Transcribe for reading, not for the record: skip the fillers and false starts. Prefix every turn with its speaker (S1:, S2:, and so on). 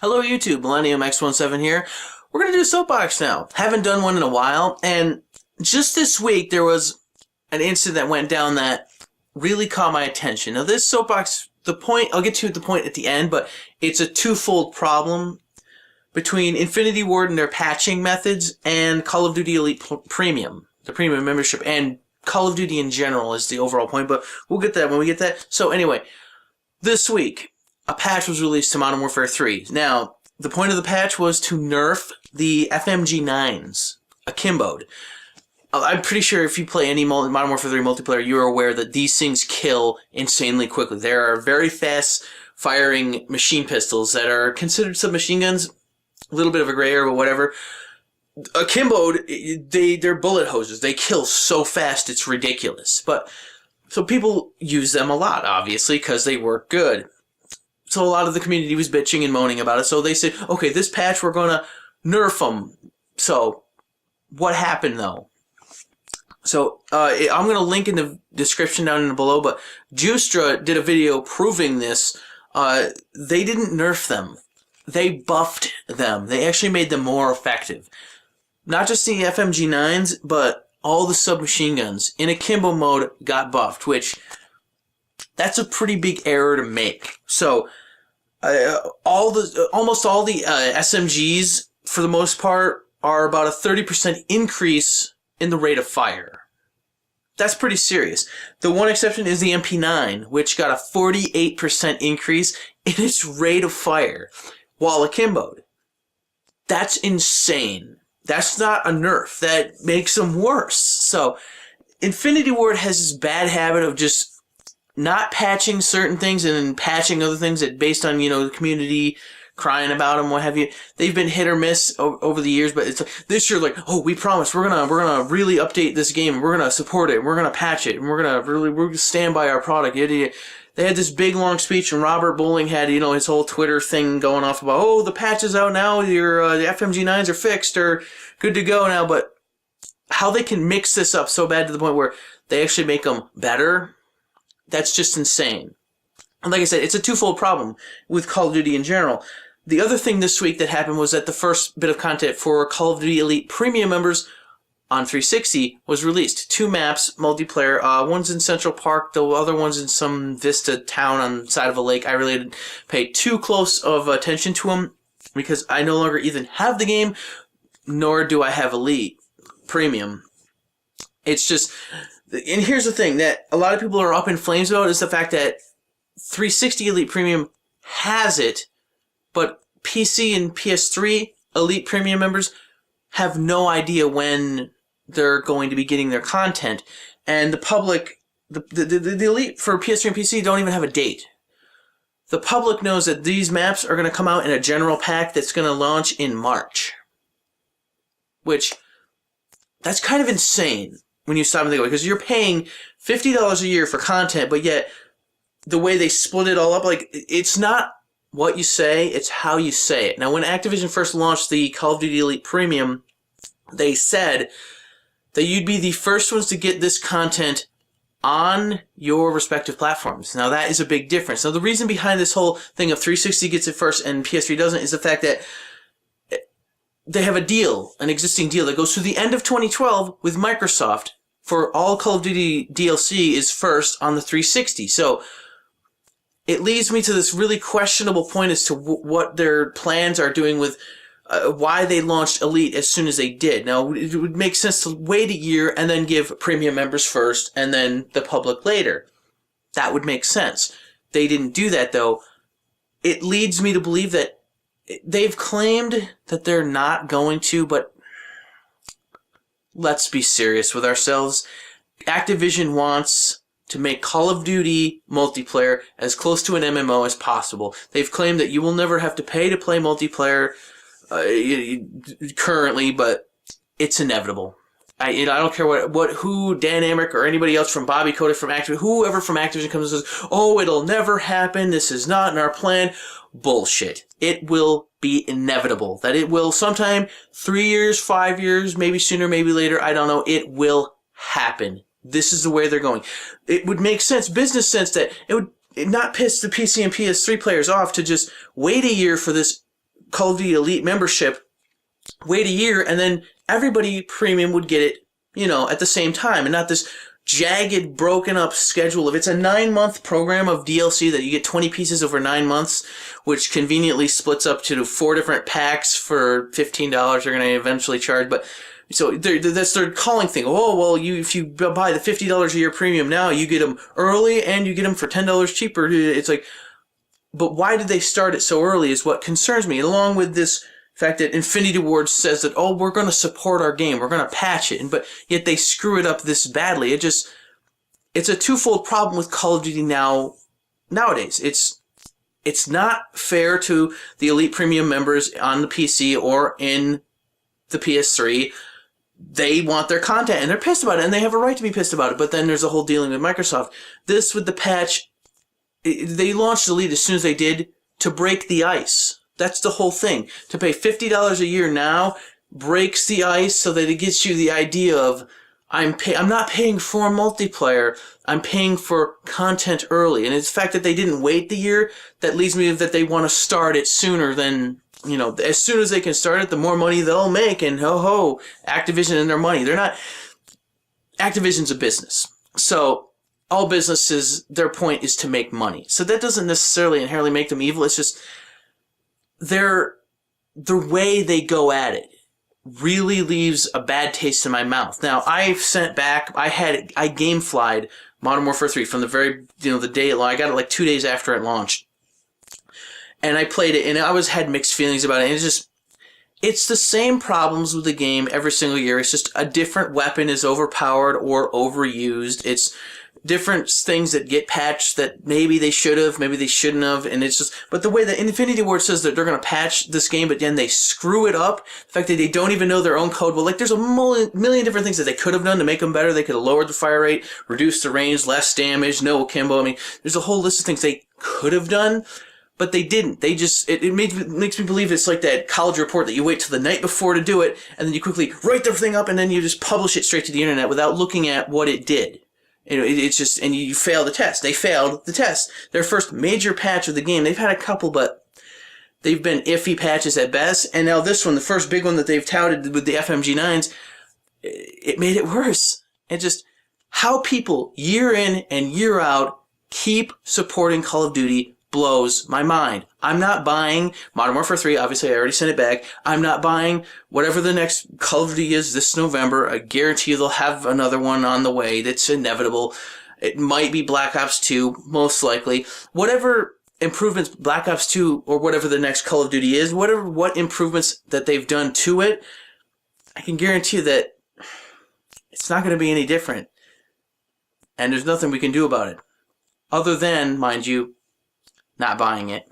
S1: Hello YouTube, Millennium X17 here. We're going to do a Soapbox now. Haven't done one in a while, and just this week there was an incident that went down that really caught my attention. Now this Soapbox, I'll get to the point at the end, but it's a twofold problem between Infinity Ward and their patching methods and Call of Duty Elite Premium, the premium membership, and Call of Duty in general is the overall point, but we'll get that when we get that. So anyway, this week, a patch was released to Modern Warfare 3. Now, the point of the patch was to nerf the FMG9s, akimboed. I'm pretty sure if you play any Modern Warfare 3 multiplayer, you're aware that these things kill insanely quickly. There are very fast firing machine pistols that are considered submachine guns, a little bit of a gray area, but whatever. Akimboed, they're bullet hoses. They kill so fast, it's ridiculous. So people use them a lot, obviously, because they work good. So a lot of the community was bitching and moaning about it. So they said, okay, this patch, we're going to nerf them. So what happened, though? So I'm going to link in the description down below, but Driftor did a video proving this. They didn't nerf them. They buffed them. They actually made them more effective. Not just the FMG9s, but all the submachine guns in akimbo mode got buffed, which that's a pretty big error to make. So almost all the SMGs, for the most part, are about a 30% increase in the rate of fire. That's pretty serious. The one exception is the MP9, which got a 48% increase in its rate of fire while akimboed. That's insane. That's not a nerf. That makes them worse. So Infinity Ward has this bad habit of just not patching certain things and then patching other things that based on, the community crying about them, what have you. They've been hit or miss over the years, but it's like, this year, like, oh, we promise we're gonna really update this game, we're gonna support it, we're gonna patch it, and we're gonna stand by our product. They had this big long speech, and Robert Bowling had, his whole Twitter thing going off about, oh, the patch is out now, your the FMG9s are fixed, or good to go now, but how they can mix this up so bad to the point where they actually make them better, that's just insane. And like I said, it's a twofold problem with Call of Duty in general. The other thing this week that happened was that the first bit of content for Call of Duty Elite Premium members on 360 was released. 2 maps, multiplayer. One's in Central Park, the other one's in some Vista town on the side of a lake. I really didn't pay too close of attention to them because I no longer even have the game, nor do I have Elite Premium. It's just, and here's the thing that a lot of people are up in flames about is the fact that 360 Elite Premium has it, but PC and PS3 Elite Premium members have no idea when they're going to be getting their content. And the public, the Elite for PS3 and PC don't even have a date. The public knows that these maps are going to come out in a general pack that's going to launch in March. Which, that's kind of insane when you stop and think about it, because you're paying $50 a year for content, but yet the way they split it all up, like, it's not what you say, it's how you say it. Now, when Activision first launched the Call of Duty Elite Premium, they said that you'd be the first ones to get this content on your respective platforms. Now, that is a big difference. Now, the reason behind this whole thing of 360 gets it first and PS3 doesn't is the fact that they have a deal, an existing deal that goes through the end of 2012 with Microsoft for all Call of Duty DLC is first on the 360. So it leads me to this really questionable point as to what their plans are doing with why they launched Elite as soon as they did. Now, it would make sense to wait a year and then give premium members first and then the public later. That would make sense. They didn't do that, though. It leads me to believe that they've claimed that they're not going to, but let's be serious with ourselves. Activision wants to make Call of Duty multiplayer as close to an MMO as possible. They've claimed that you will never have to pay to play multiplayer currently, but it's inevitable. I don't care who Dan Amrick or anybody else from Bobby Kotick from Activision, whoever from Activision comes and says, oh, it'll never happen, this is not in our plan. Bullshit. It will be inevitable. That it will sometime, 3 years, 5 years, maybe sooner, maybe later, I don't know, it will happen. This is the way they're going. It would make sense, business sense, that it would not piss the PC and PS3 players off to just wait a year for this Call of Duty Elite membership, wait a year, and then everybody premium would get it, at the same time, and not this jagged, broken up schedule of it's a 9-month program of DLC that you get 20 pieces over 9 months, which conveniently splits up to 4 different packs for $15 they're going to eventually charge. But so that's their calling thing. Oh, well, if you buy the $50 a year premium now, you get them early and you get them for $10 cheaper. It's like, but why did they start it so early is what concerns me, along with this fact that Infinity Ward says that, we're going to support our game, we're going to patch it, but yet they screw it up this badly. It's a twofold problem with Call of Duty nowadays. It's not fair to the Elite Premium members on the PC or in the PS3. They want their content, and they're pissed about it, and they have a right to be pissed about it, but then there's a whole dealing with Microsoft. This, with the patch, they launched Elite as soon as they did to break the ice. That's the whole thing. To pay $50 a year now breaks the ice so that it gets you the idea of, I'm not paying for multiplayer, I'm paying for content early. And it's the fact that they didn't wait the year that leads me to that they want to start it sooner than, as soon as they can start it, the more money they'll make, and ho-ho, Activision and their money. Activision's a business. So all businesses, their point is to make money. So that doesn't necessarily inherently make them evil. It's just the way they go at it really leaves a bad taste in my mouth. Now, I've sent back, I gameflied Modern Warfare 3 from the very, the day it launched. I got it like 2 days after it launched. And I played it, and I had mixed feelings about it. And it's the same problems with the game every single year. It's just a different weapon is overpowered or overused. It's different things that get patched that maybe they should have, maybe they shouldn't have, and it's just, but the way that Infinity Ward says that they're going to patch this game, but then they screw it up, the fact that they don't even know their own code, well, like, there's a million different things that they could have done to make them better. They could have lowered the fire rate, reduced the range, less damage, no akimbo. I mean, there's a whole list of things they could have done, but they didn't. They just, it makes me believe it's like that college report that you wait till the night before to do it, and then you quickly write the thing up, and then you just publish it straight to the internet without looking at what it did. It's just, and you fail the test. They failed the test. Their first major patch of the game, they've had a couple, but they've been iffy patches at best. And now this one, the first big one that they've touted with the FMG9s, it made it worse. And just how people, year in and year out, keep supporting Call of Duty blows my mind. I'm not buying Modern Warfare 3. Obviously, I already sent it back. I'm not buying whatever the next Call of Duty is this November. I guarantee you they'll have another one on the way. That's inevitable. It might be Black Ops 2, most likely. Whatever improvements Black Ops 2 or whatever the next Call of Duty is, what improvements that they've done to it, I can guarantee you that it's not going to be any different. And there's nothing we can do about it. Other than, mind you, not buying it.